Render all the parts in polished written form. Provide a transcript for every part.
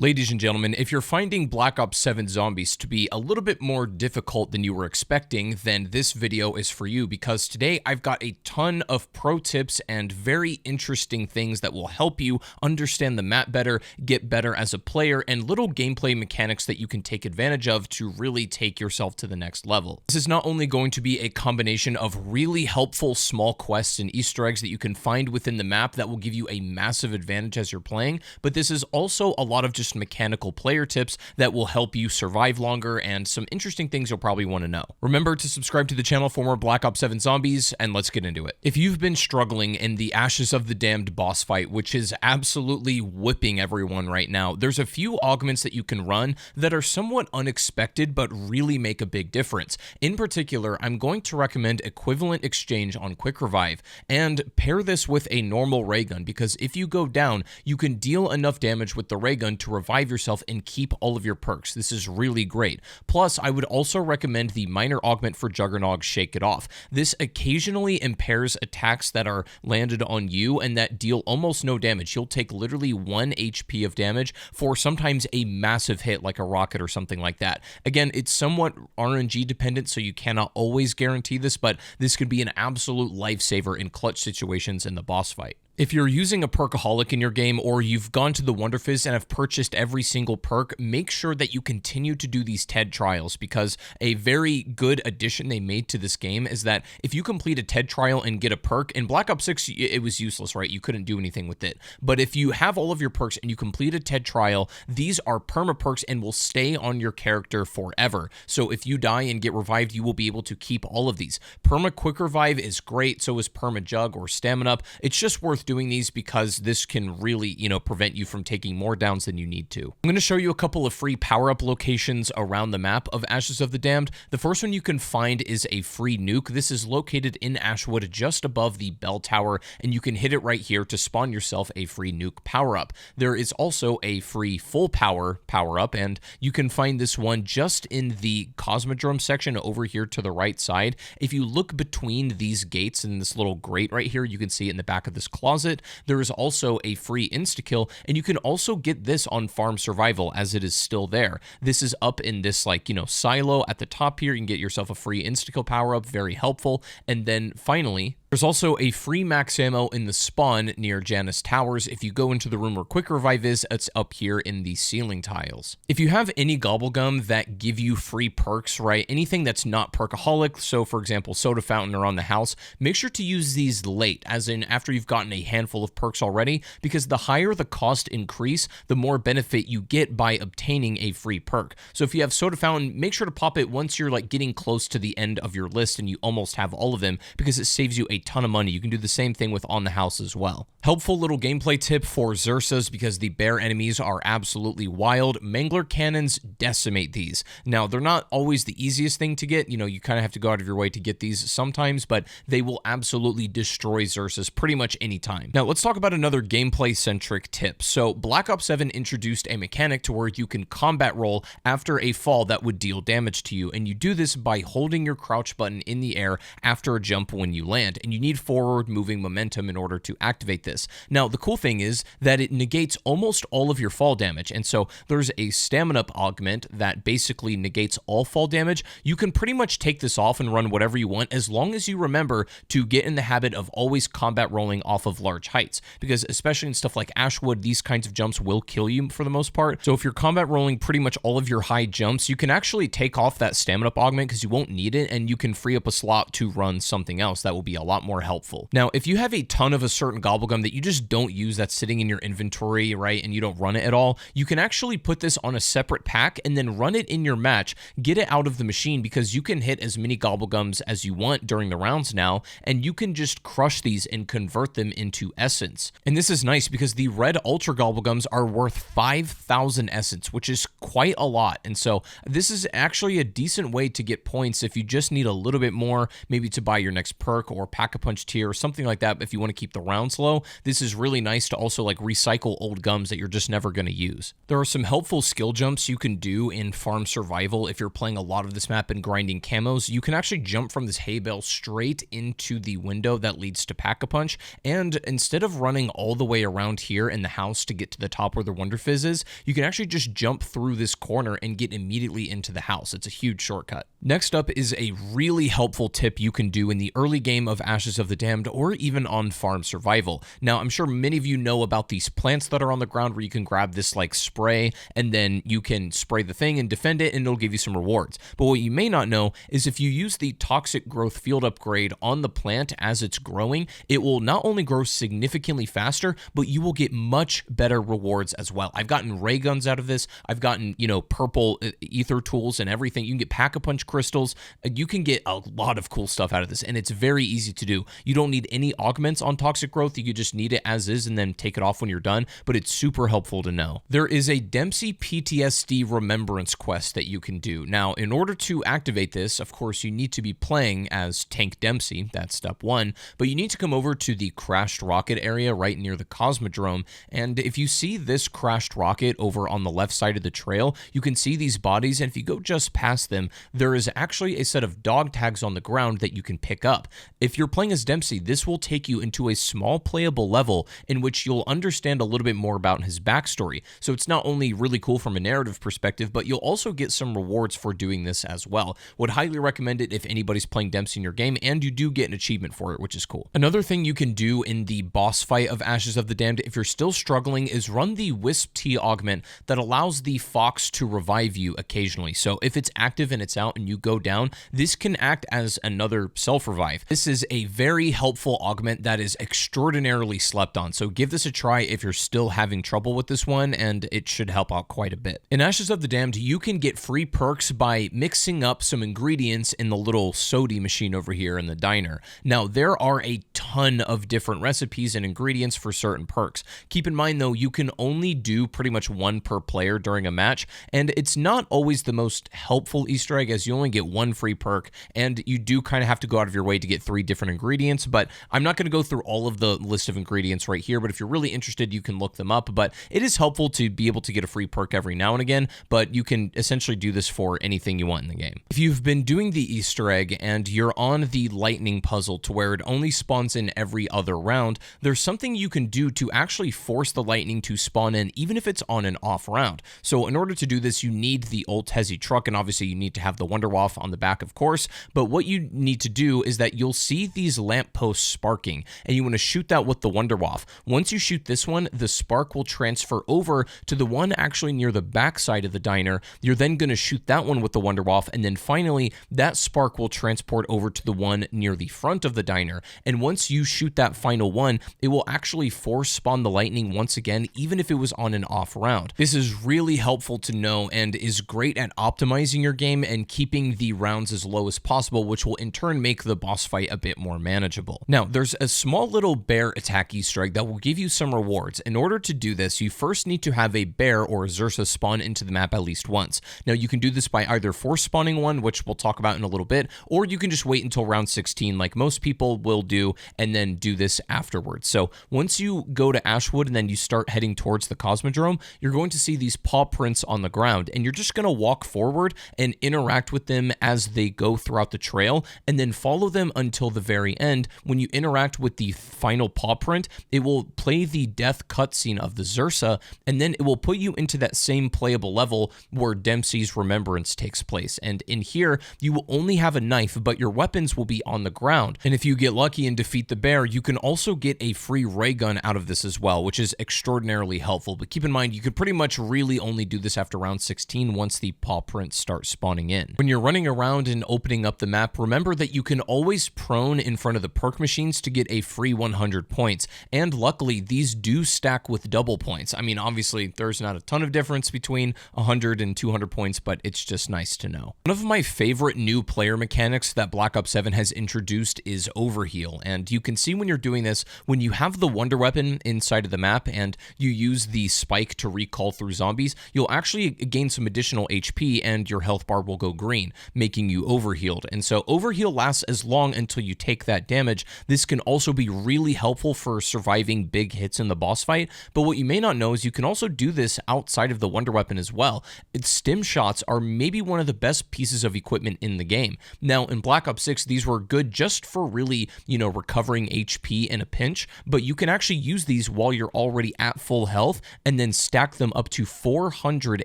Ladies and gentlemen, if you're finding Black Ops 7 Zombies to be a little bit more difficult than you were expecting, then this video is for you, because today I've got a ton of pro tips and very interesting things that will help you understand the map better, get better as a player, and little gameplay mechanics that you can take advantage of to really take yourself to the next level. This is not only going to be a combination of really helpful small quests and Easter eggs that you can find within the map that will give you a massive advantage as you're playing, but this is also a lot of just mechanical player tips that will help you survive longer and some interesting things you'll probably want to know. Remember to subscribe to the channel for more Black Ops 7 Zombies, and let's get into it. If you've been struggling in the Ashes of the Damned boss fight, which is absolutely whipping everyone right now, there's a few augments that you can run that are somewhat unexpected but really make a big difference. In particular, I'm going to recommend Equivalent Exchange on Quick Revive, and pair this with a normal ray gun, because if you go down, you can deal enough damage with the ray gun to revive yourself and keep all of your perks. This is really great. Plus, I would also recommend the minor augment for Juggernog, Shake It Off. This occasionally impairs attacks that are landed on you and that deal almost no damage. You'll take literally 1 HP of damage for sometimes a massive hit like a rocket or something like that. Again, it's somewhat RNG dependent, so you cannot always guarantee this, but this could be an absolute lifesaver in clutch situations in the boss fight. If you're using a perkaholic in your game, or you've gone to the Wonder Fizz and have purchased every single perk, make sure that you continue to do these TED trials, because a very good addition they made to this game is that if you complete a TED trial and get a perk, in Black Ops 6 it was useless, right? You couldn't do anything with it. But if you have all of your perks and you complete a TED trial, these are perma perks and will stay on your character forever. So if you die and get revived, you will be able to keep all of these. Perma Quick Revive is great, so is Perma Jug or Stamina Up. It's just worth doing these because this can really, prevent you from taking more downs than you need to. I'm going to show you a couple of free power-up locations around the map of Ashes of the Damned. The first one you can find is a free nuke. This is located in Ashwood just above the bell tower, and you can hit it right here to spawn yourself a free nuke power-up. There is also a free full power power-up, and you can find this one just in the Cosmodrome section over here to the right side. If you look between these gates in this little grate right here, you can see it in the back of this closet. There is also a free insta-kill, and you can also get this on Farm Survival as it is still there. This is up in this, silo at the top here. You can get yourself a free insta-kill power-up, very helpful. And then finally, there's also a free max ammo in the spawn near Janus Towers. If you go into the room where Quick Revive is, it's up here in the ceiling tiles. If you have any gobblegum that give you free perks, right, anything that's not perkaholic, so for example, soda fountain around the house, make sure to use these late, as in after you've gotten a handful of perks already, because the higher the cost increase, the more benefit you get by obtaining a free perk. So if you have soda fountain, make sure to pop it once you're getting close to the end of your list and you almost have all of them, because it saves you a ton of money. You can do the same thing with on the house as well. Helpful little gameplay tip for Xursas, because the bear enemies are absolutely wild. Mangler cannons decimate these. Now, they're not always the easiest thing to get. You kind of have to go out of your way to get these sometimes, but they will absolutely destroy Xursas pretty much any time. Now, let's talk about another gameplay-centric tip. So, Black Ops 7 introduced a mechanic to where you can combat roll after a fall that would deal damage to you, and you do this by holding your crouch button in the air after a jump when you land, and you need forward moving momentum in order to activate this. Now, the cool thing is that it negates almost all of your fall damage, and so there's a stamina up augment that basically negates all fall damage. You can pretty much take this off and run whatever you want, as long as you remember to get in the habit of always combat rolling off of large heights, because especially in stuff like Ashwood, these kinds of jumps will kill you for the most part. So if you're combat rolling pretty much all of your high jumps, you can actually take off that stamina up augment because you won't need it, and you can free up a slot to run something else that will be a lot more helpful. Now, if you have a ton of a certain gobblegum that you just don't use, that's sitting in your inventory, right, and you don't run it at all, you can actually put this on a separate pack and then run it in your match, get it out of the machine, because you can hit as many gobblegums as you want during the rounds now, and you can just crush these and convert them into essence. And this is nice because the red ultra gobblegums are worth 5,000 essence, which is quite a lot. And so this is actually a decent way to get points if you just need a little bit more, maybe to buy your next perk or pack Pack-a-Punch tier or something like that. If you want to keep the rounds low, this is really nice to also like recycle old gums that you're just never going to use. There are some helpful skill jumps you can do in farm survival if you're playing a lot of this map and grinding camos. You can actually jump from this hay bale straight into the window that leads to Pack-a-Punch, and instead of running all the way around here in the house to get to the top where the Wonder Fizz is, you can actually just jump through this corner and get immediately into the house. It's a huge shortcut. Next up is a really helpful tip you can do in the early game of Ashes of the Damned or even on farm survival. Now, I'm sure many of you know about these plants that are on the ground where you can grab this like spray and then you can spray the thing and defend it and it'll give you some rewards. But what you may not know is if you use the toxic growth field upgrade on the plant as it's growing, it will not only grow significantly faster, but you will get much better rewards as well. I've gotten ray guns out of this. I've gotten, purple ether tools and everything. You can get Pack-a-Punch crystals. You can get a lot of cool stuff out of this, and it's very easy to do. You don't need any augments on toxic growth. You could just need it as is and then take it off when you're done, but it's super helpful to know. There is a Dempsey PTSD remembrance quest that you can do. Now, in order to activate this, of course, you need to be playing as Tank Dempsey. That's step one, but you need to come over to the crashed rocket area right near the Cosmodrome, and if you see this crashed rocket over on the left side of the trail, you can see these bodies, and if you go just past them, there is actually a set of dog tags on the ground that you can pick up. If you're playing as Dempsey, this will take you into a small playable level in which you'll understand a little bit more about his backstory. So it's not only really cool from a narrative perspective, but you'll also get some rewards for doing this as well. Would highly recommend it if anybody's playing Dempsey in your game, and you do get an achievement for it, which is cool. Another thing you can do in the boss fight of Ashes of the Damned, if you're still struggling, is run the Wisp Tea augment that allows the fox to revive you occasionally. So if it's active and it's out and you go down, this can act as another self-revive. This is a very helpful augment that is extraordinarily slept on, so give this a try if you're still having trouble with this one, and it should help out quite a bit. In Ashes of the Damned, you can get free perks by mixing up some ingredients in the little sody machine over here in the diner. Now, there are a ton of different recipes and ingredients for certain perks. Keep in mind, though, you can only do pretty much one per player during a match, and it's not always the most helpful Easter egg, as you only get one free perk, and you do kind of have to go out of your way to get 3 different ingredients, but I'm not going to go through all of the list of ingredients right here, but if you're really interested, you can look them up. But it is helpful to be able to get a free perk every now and again, but you can essentially do this for anything you want in the game. If you've been doing the Easter egg and you're on the lightning puzzle to where it only spawns in every other round, there's something you can do to actually force the lightning to spawn in even if it's on an off round. So in order to do this, you need the old Tezzy truck, and obviously you need to have the Wonder Waff on the back, of course, but what you need to do is that you'll see these lampposts sparking, and you want to shoot that with the Wonder Waff. Once you shoot this one, the spark will transfer over to the one actually near the back side of the diner. You're then going to shoot that one with the Wonder Waff, and then finally that spark will transport over to the one near the front of the diner, and once you shoot that final one, it will actually force spawn the lightning once again, even if it was on an off round. This is really helpful to know and is great at optimizing your game and keeping the rounds as low as possible, which will in turn make the boss fight a bit more manageable. Now, there's a small little bear attack Easter egg that will give you some rewards. In order to do this, you first need to have a bear or a Zursa spawn into the map at least once. Now, you can do this by either force spawning one, which we'll talk about in a little bit, or you can just wait until round 16 like most people will do and then do this afterwards. So once you go to Ashwood and then you start heading towards the Cosmodrome, you're going to see these paw prints on the ground, and you're just going to walk forward and interact with them as they go throughout the trail, and then follow them until the very end. When you interact with the final paw print, it will play the death cutscene of the Zursa, and then it will put you into that same playable level where Dempsey's remembrance takes place. And in here, you will only have a knife, but your weapons will be on the ground. And if you get lucky and defeat the bear, you can also get a free ray gun out of this as well, which is extraordinarily helpful. But keep in mind, you could pretty much really only do this after round 16 once the paw prints start spawning in. When you're running around and opening up the map, remember that you can always prone in front of the perk machines to get a free 100 points. And luckily, these do stack with double points. I mean, obviously, there's not a ton of difference between 100 and 200 points, but it's just nice to know. One of my favorite new player mechanics that Black Ops 7 has introduced is Overheal. And you can see when you're doing this, when you have the wonder weapon inside of the map and you use the spike to recall through zombies, you'll actually gain some additional HP and your health bar will go green. green, making you overhealed. And so overheal lasts as long until you take that damage. This can also be really helpful for surviving big hits in the boss fight, but what you may not know is you can also do this outside of the wonder weapon as well. Its stim shots are maybe one of the best pieces of equipment in the game. Now, in Black Ops 6, these were good just for really, recovering HP in a pinch, but you can actually use these while you're already at full health and then stack them up to 400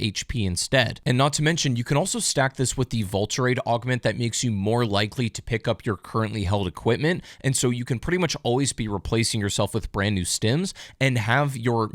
HP instead. And not to mention, you can also stack this with the Vulturade augment that makes you more likely to pick up your currently held equipment, and so you can pretty much always be replacing yourself with brand new stims and have your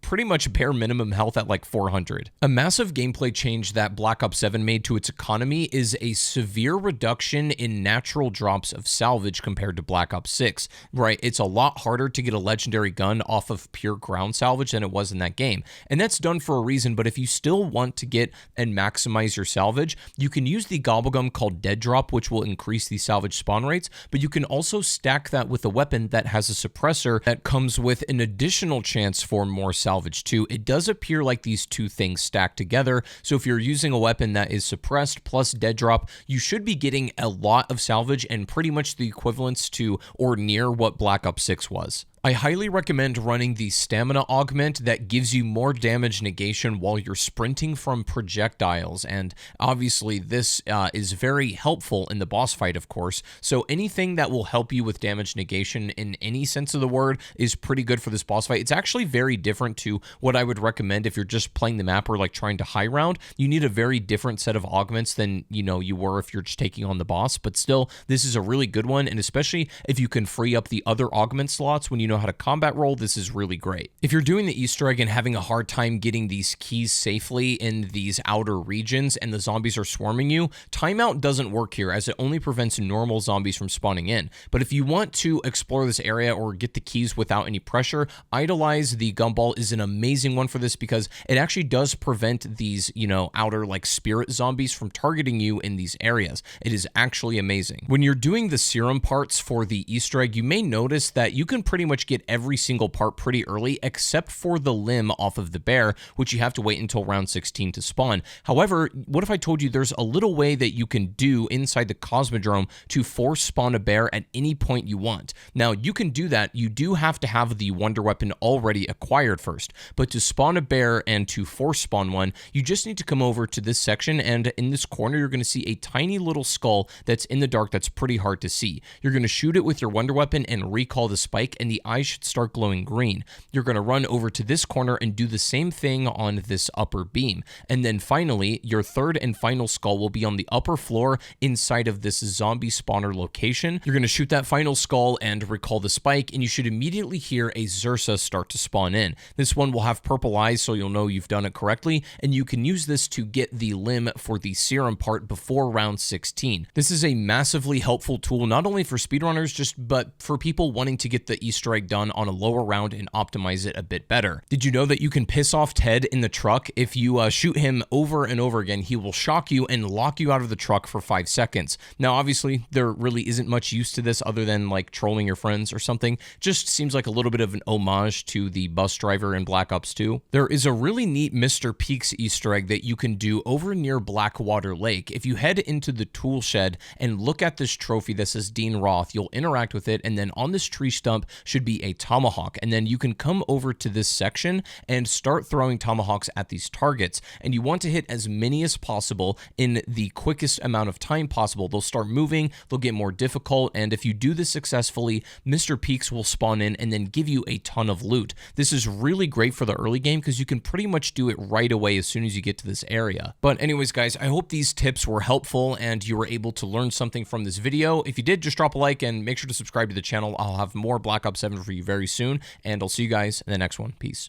pretty much bare minimum health at like 400. A massive gameplay change that Black Ops 7 made to its economy is a severe reduction in natural drops of salvage compared to Black Ops 6, right? It's a lot harder to get a legendary gun off of pure ground salvage than it was in that game. And that's done for a reason, but if you still want to get and maximize your salvage, you can use the gobblegum called Dead Drop, which will increase the salvage spawn rates, but you can also stack that with a weapon that has a suppressor that comes with an additional chance for more salvage too. It does appear like these two things stack together, so if you're using a weapon that is suppressed plus Dead Drop, you should be getting a lot of salvage and pretty much the equivalence to or near what Black Ops 6 was. I highly recommend running the stamina augment that gives you more damage negation while you're sprinting from projectiles, and obviously this is very helpful in the boss fight, of course, so anything that will help you with damage negation in any sense of the word is pretty good for this boss fight. It's actually very different to what I would recommend if you're just playing the map or like trying to high round. You need a very different set of augments than you were if you're just taking on the boss, but still, this is a really good one, and especially if you can free up the other augment slots when you know how to combat roll, this is really great. If you're doing the Easter egg and having a hard time getting these keys safely in these outer regions and the zombies are swarming you, timeout doesn't work here as it only prevents normal zombies from spawning in. But if you want to explore this area or get the keys without any pressure, Idolize the Gumball is an amazing one for this because it actually does prevent these, outer like spirit zombies from targeting you in these areas. It is actually amazing. When you're doing the serum parts for the Easter egg, you may notice that you can pretty much get every single part pretty early except for the limb off of the bear, which you have to wait until round 16 to spawn. However, what if I told you there's a little way that you can do inside the Cosmodrome to force spawn a bear at any point you want? Now, you can do that. You do have to have the wonder weapon already acquired first, but to spawn a bear and to force spawn one, you just need to come over to this section, and in this corner, you're going to see a tiny little skull that's in the dark that's pretty hard to see. You're going to shoot it with your wonder weapon and recall the spike, and the eyes should start glowing green. You're going to run over to this corner and do the same thing on this upper beam. And then finally, your third and final skull will be on the upper floor inside of this zombie spawner location. You're going to shoot that final skull and recall the spike, and you should immediately hear a Xursa start to spawn in. This one will have purple eyes, so you'll know you've done it correctly, and you can use this to get the limb for the serum part before round 16. This is a massively helpful tool, not only for speedrunners, but for people wanting to get the Easter egg done on a lower round and optimize it a bit better. Did you know that you can piss off Ted in the truck? If you shoot him over and over again, he will shock you and lock you out of the truck for 5 seconds. Now, obviously, there really isn't much use to this other than like trolling your friends or something. Just seems like a little bit of an homage to the bus driver in Black Ops 2. There is a really neat Mr. Peaks Easter egg that you can do over near Blackwater Lake. If you head into the tool shed and look at this trophy that says Dean Roth, you'll interact with it, and then on this tree stump should be a tomahawk, and then you can come over to this section and start throwing tomahawks at these targets, and you want to hit as many as possible in the quickest amount of time possible. They'll start moving, they'll get more difficult, and if you do this successfully, Mr. Peaks will spawn in and then give you a ton of loot. This is really great for the early game because you can pretty much do it right away as soon as you get to this area. But anyways, guys, I hope these tips were helpful and you were able to learn something from this video. If you did, just drop a like and make sure to subscribe to the channel. I'll have more Black Ops 7 for you very soon, and I'll see you guys in the next one. Peace.